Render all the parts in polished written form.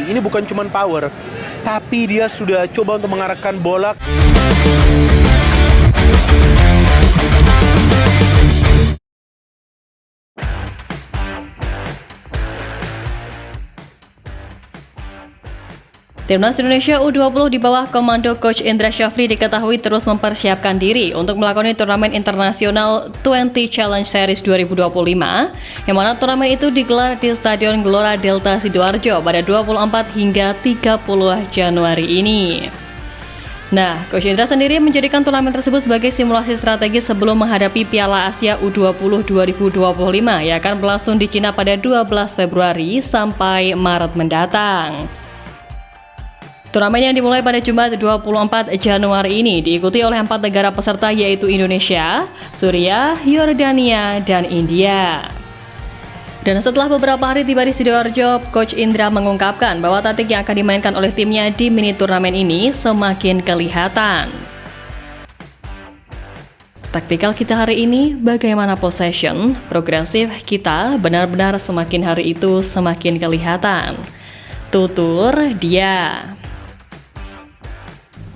strategi. Ini bukan cuma power, tapi dia sudah coba untuk mengarahkan bola. Timnas Indonesia U20 di bawah komando Coach Indra Syafri diketahui terus mempersiapkan diri untuk melakoni turnamen internasional 20 Challenge Series 2025, yang mana turnamen itu digelar di Stadion Gelora Delta Sidoarjo pada 24 hingga 30 Januari ini. Nah, Coach Indra sendiri menjadikan turnamen tersebut sebagai simulasi strategi sebelum menghadapi Piala Asia U20 2025 yang akan berlangsung di Cina pada 12 Februari sampai Maret mendatang. Turnamen yang dimulai pada Jumat 24 Januari ini diikuti oleh 4 negara peserta yaitu Indonesia, Suriah, Yordania, dan India. Dan setelah beberapa hari tiba di Sidoarjo, Coach Indra mengungkapkan bahwa taktik yang akan dimainkan oleh timnya di mini turnamen ini semakin kelihatan. Taktikal kita hari ini bagaimana possession, progresif kita benar-benar semakin hari itu semakin kelihatan. Tutur dia.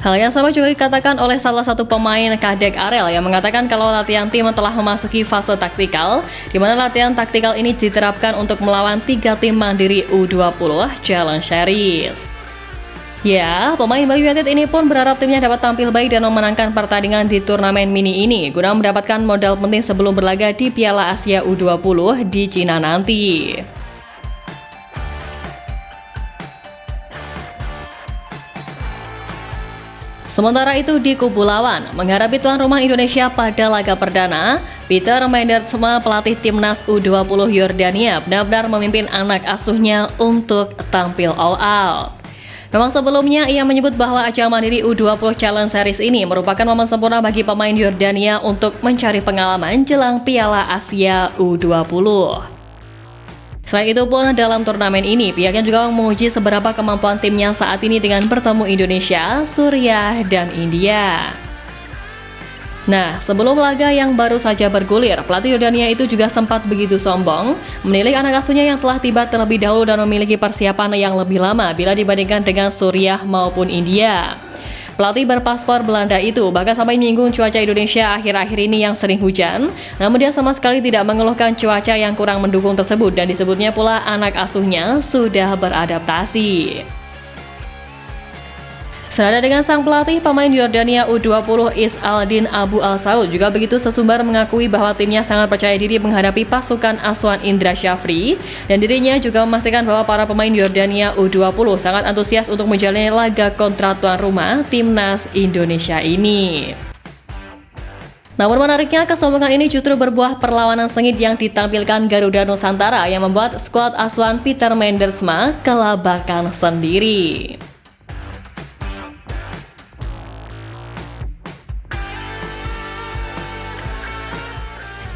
Hal yang sama juga dikatakan oleh salah satu pemain Kadek Arel yang mengatakan kalau latihan tim telah memasuki fase taktikal, di mana latihan taktikal ini diterapkan untuk melawan 3 tim mandiri U20 Challenge Series. Ya, pemain Bali United ini pun berharap timnya dapat tampil baik dan memenangkan pertandingan di turnamen mini ini guna mendapatkan modal penting sebelum berlaga di Piala Asia U20 di Cina nanti. Sementara itu di kubu lawan, menghadapi tuan rumah Indonesia pada laga perdana, Peter Mendersma pelatih timnas U20 Yordania benar-benar memimpin anak asuhnya untuk tampil all out. Memang sebelumnya ia menyebut bahwa ajang mandiri U20 Challenge Series ini merupakan momen sempurna bagi pemain Yordania untuk mencari pengalaman jelang Piala Asia U20. Selain itu pun dalam turnamen ini pihaknya juga menguji seberapa kemampuan timnya saat ini dengan bertemu Indonesia, Suriah, dan India. Nah, sebelum laga yang baru saja bergulir, pelatih Yordania itu juga sempat begitu sombong menilai anak asuhnya yang telah tiba terlebih dahulu dan memiliki persiapan yang lebih lama bila dibandingkan dengan Suriah maupun India. Pelatih berpaspor Belanda itu bahkan sampai menyinggung cuaca Indonesia akhir-akhir ini yang sering hujan, namun dia sama sekali tidak mengeluhkan cuaca yang kurang mendukung tersebut dan disebutnya pula anak asuhnya sudah beradaptasi. Senada dengan sang pelatih, pemain Yordania U20 Is Aldin Abu Al-Saud juga begitu sesumbar mengakui bahwa timnya sangat percaya diri menghadapi pasukan asuhan Indra Syafri, dan dirinya juga memastikan bahwa para pemain Yordania U20 sangat antusias untuk menjalani laga kontra tuan rumah timnas Indonesia ini. Namun menariknya, kesombongan ini justru berbuah perlawanan sengit yang ditampilkan Garuda Nusantara yang membuat skuad asuhan Peter Mendersma kelabakan sendiri.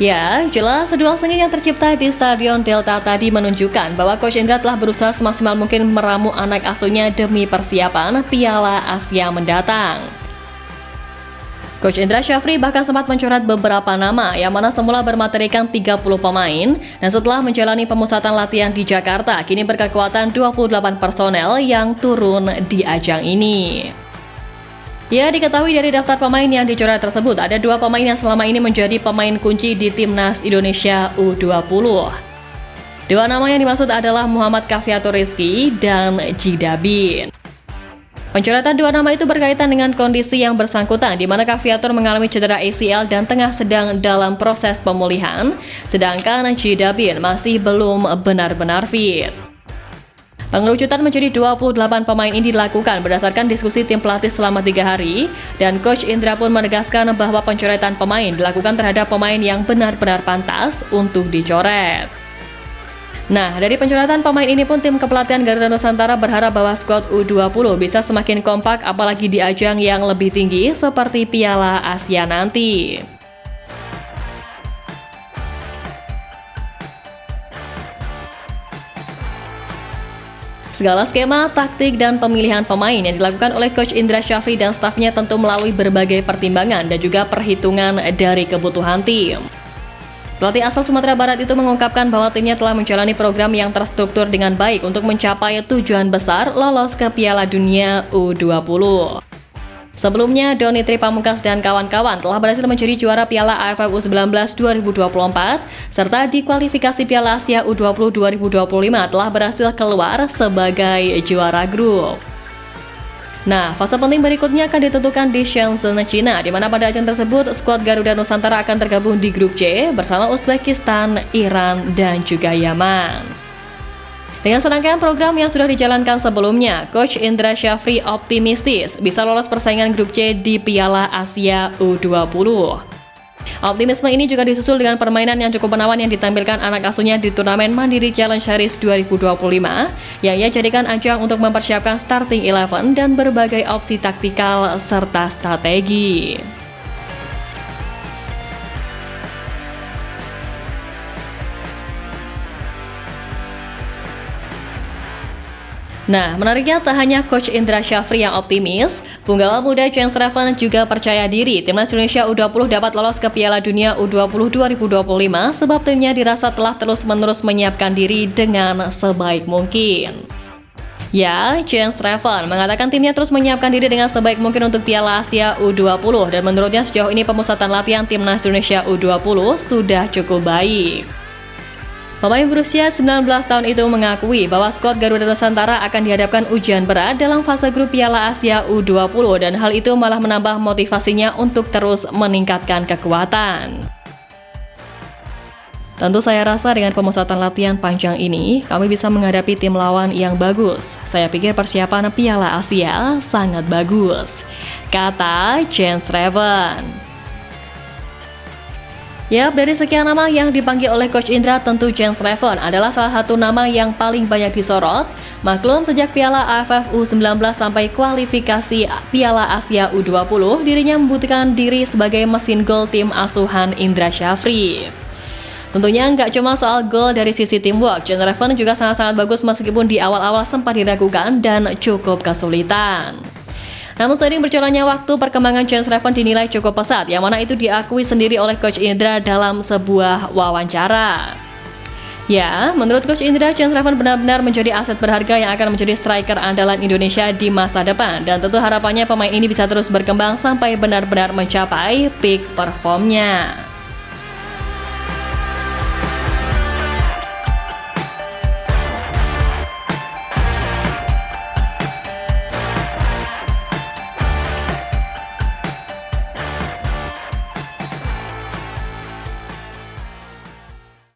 Ya, jelas duel sengit yang tercipta di Stadion Delta tadi menunjukkan bahwa Coach Indra telah berusaha semaksimal mungkin meramu anak asuhnya demi persiapan Piala Asia mendatang. Coach Indra Syafri bahkan sempat mencoret beberapa nama yang mana semula bermaterikan 30 pemain, dan setelah menjalani pemusatan latihan di Jakarta, kini berkekuatan 28 personel yang turun di ajang ini. Ya, diketahui dari daftar pemain yang dicoret tersebut, ada 2 pemain yang selama ini menjadi pemain kunci di Timnas Indonesia U20. 2 nama yang dimaksud adalah Muhammad Kaviatur Rizky dan Jidabin. Pencoretan 2 nama itu berkaitan dengan kondisi yang bersangkutan, di mana Kaviatur mengalami cedera ACL dan tengah sedang dalam proses pemulihan, sedangkan Jidabin masih belum benar-benar fit. Pengerucutan menjadi 28 pemain ini dilakukan berdasarkan diskusi tim pelatih selama 3 hari, dan Coach Indra pun menegaskan bahwa pencoretan pemain dilakukan terhadap pemain yang benar-benar pantas untuk dicoret. Nah, dari pencoretan pemain ini pun tim kepelatihan Garuda Nusantara berharap bahwa skuad U20 bisa semakin kompak apalagi di ajang yang lebih tinggi seperti Piala Asia nanti. Segala skema, taktik, dan pemilihan pemain yang dilakukan oleh Coach Indra Syafri dan stafnya tentu melalui berbagai pertimbangan dan juga perhitungan dari kebutuhan tim. Pelatih asal Sumatera Barat itu mengungkapkan bahwa timnya telah menjalani program yang terstruktur dengan baik untuk mencapai tujuan besar lolos ke Piala Dunia U20. Sebelumnya, Doni Tri Pamungkas dan kawan-kawan telah berhasil menjadi juara Piala AFF U19 2024 serta di kualifikasi Piala Asia U20 2025 telah berhasil keluar sebagai juara grup. Nah, fase penting berikutnya akan ditentukan di Shenzhen, China, di mana pada ajang tersebut skuad Garuda Nusantara akan tergabung di grup C bersama Uzbekistan, Iran, dan juga Yaman. Dengan serangkaian program yang sudah dijalankan sebelumnya, Coach Indra Syafri optimistis bisa lolos persaingan grup C di Piala Asia U20. Optimisme ini juga disusul dengan permainan yang cukup menawan yang ditampilkan anak asuhnya di turnamen Mandiri Challenge Series 2025 yang ia jadikan ajang untuk mempersiapkan starting 11 dan berbagai opsi taktikal serta strategi. Nah, menariknya tak hanya Coach Indra Syafri yang optimis, punggawa muda Chance Revan juga percaya diri Timnas Indonesia U20 dapat lolos ke Piala Dunia U20 2025 sebab timnya dirasa telah terus-menerus menyiapkan diri dengan sebaik mungkin. Ya, Chance Revan mengatakan timnya terus menyiapkan diri dengan sebaik mungkin untuk Piala Asia U20 dan menurutnya sejauh ini pemusatan latihan Timnas Indonesia U20 sudah cukup baik. Pemain berusia 19 tahun itu mengakui bahwa skuad Garuda Nusantara akan dihadapkan ujian berat dalam fase grup Piala Asia U20 dan hal itu malah menambah motivasinya untuk terus meningkatkan kekuatan. Tentu saya rasa dengan pemusatan latihan panjang ini, kami bisa menghadapi tim lawan yang bagus. Saya pikir persiapan Piala Asia sangat bagus, kata Chance Revan. Ya, dari sekian nama yang dipanggil oleh Coach Indra, tentu Chance Revan adalah salah satu nama yang paling banyak disorot. Maklum, sejak Piala AFF U19 sampai kualifikasi Piala Asia U20, dirinya membuktikan diri sebagai mesin gol tim asuhan Indra Syafri. Tentunya nggak cuma soal gol dari sisi teamwork, Chance Revan juga sangat-sangat bagus meskipun di awal-awal sempat diragukan dan cukup kesulitan. Namun seiring berjalannya waktu, perkembangan Chance Revan dinilai cukup pesat, yang mana itu diakui sendiri oleh Coach Indra dalam sebuah wawancara. Ya, menurut Coach Indra, Chance Revan benar-benar menjadi aset berharga yang akan menjadi striker andalan Indonesia di masa depan. Dan tentu harapannya pemain ini bisa terus berkembang sampai benar-benar mencapai peak performnya.